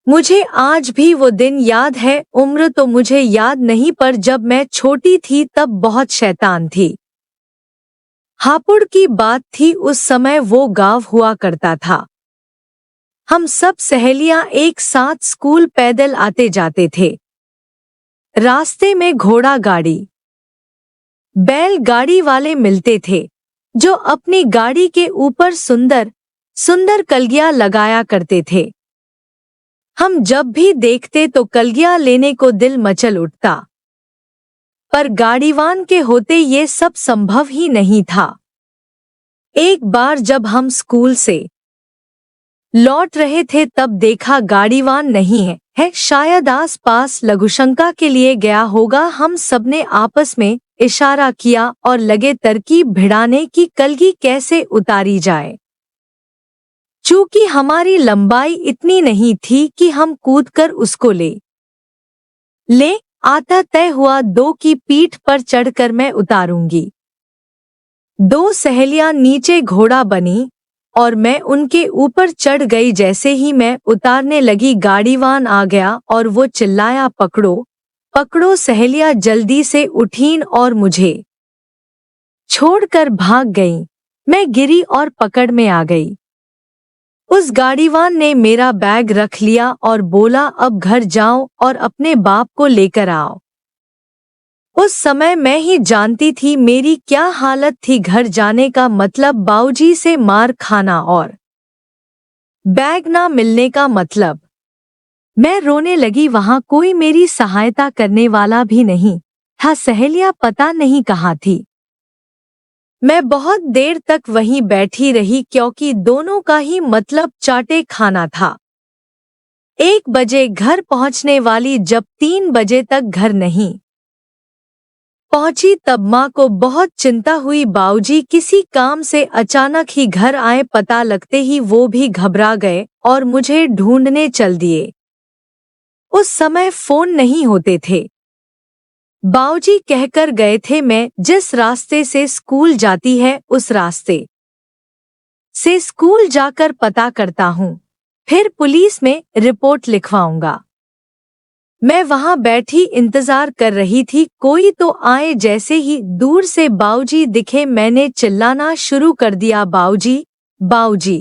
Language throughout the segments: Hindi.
मुझे आज भी वो दिन याद है। उम्र तो मुझे याद नहीं, पर जब मैं छोटी थी तब बहुत शैतान थी। हापुड़ की बात थी, उस समय वो गांव हुआ करता था। हम सब सहेलियां एक साथ स्कूल पैदल आते जाते थे। रास्ते में घोड़ा गाड़ी, बैल गाड़ी वाले मिलते थे, जो अपनी गाड़ी के ऊपर सुंदर सुंदर कलगियां लगाया करते थे। हम जब भी देखते तो कलगियां लेने को दिल मचल उठता, पर गाड़ीवान के होते ये सब संभव ही नहीं था। एक बार जब हम स्कूल से लौट रहे थे तब देखा गाड़ीवान नहीं है, शायद आस पास लघुशंका के लिए गया होगा। हम सबने आपस में इशारा किया और लगे तरकीब भिड़ाने की कलगी कैसे उतारी जाए। चूंकि हमारी लंबाई इतनी नहीं थी कि हम कूदकर उसको ले आता, तय हुआ दो की पीठ पर चढ़कर मैं उतारूंगी। दो सहेलियां नीचे घोड़ा बनी और मैं उनके ऊपर चढ़ गई। जैसे ही मैं उतारने लगी गाड़ीवान आ गया और वो चिल्लाया, पकड़ो पकड़ो। सहेलियां जल्दी से उठीं और मुझे छोड़कर भाग गईं। मैं गिरी और पकड़ में आ गई। उस गाड़ीवान ने मेरा बैग रख लिया और बोला, अब घर जाओ और अपने बाप को लेकर आओ। उस समय मैं ही जानती थी मेरी क्या हालत थी। घर जाने का मतलब बाऊजी से मार खाना और बैग ना मिलने का मतलब। मैं रोने लगी। वहां कोई मेरी सहायता करने वाला भी नहीं था। सहेलियां पता नहीं कहाँ थी। मैं बहुत देर तक वहीं बैठी रही, क्योंकि दोनों का ही मतलब चाटे खाना था। 1 बजे घर पहुंचने वाली, जब 3 बजे तक घर नहीं पहुंची तब माँ को बहुत चिंता हुई। बाऊजी किसी काम से अचानक ही घर आए। पता लगते ही वो भी घबरा गए और मुझे ढूंढने चल दिए। उस समय फोन नहीं होते थे। बाऊजी कहकर गए थे, मैं जिस रास्ते से स्कूल जाती है उस रास्ते से स्कूल जाकर पता करता हूँ, फिर पुलिस में रिपोर्ट लिखवाऊंगा। मैं वहां बैठी इंतजार कर रही थी, कोई तो आए। जैसे ही दूर से बाऊजी दिखे मैंने चिल्लाना शुरू कर दिया, बाऊजी बाऊजी।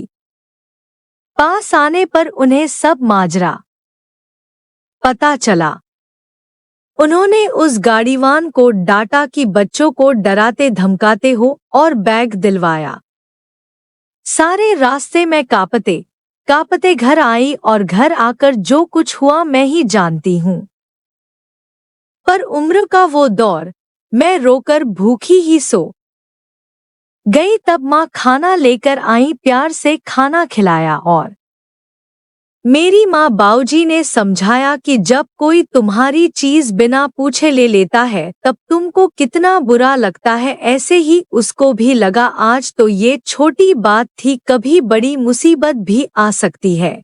पास आने पर उन्हें सब माजरा पता चला। उन्होंने उस गाड़ीवान को डांटा कि बच्चों को डराते धमकाते हो, और बैग दिलवाया। सारे रास्ते में कांपते कांपते घर आई और घर आकर जो कुछ हुआ मैं ही जानती हूँ। पर उम्र का वो दौर, मैं रोकर भूखी ही सो गई। तब माँ खाना लेकर आई, प्यार से खाना खिलाया और मेरी माँ बाऊजी ने समझाया कि जब कोई तुम्हारी चीज बिना पूछे ले लेता है तब तुमको कितना बुरा लगता है, ऐसे ही उसको भी लगा। आज तो ये छोटी बात थी, कभी बड़ी मुसीबत भी आ सकती है।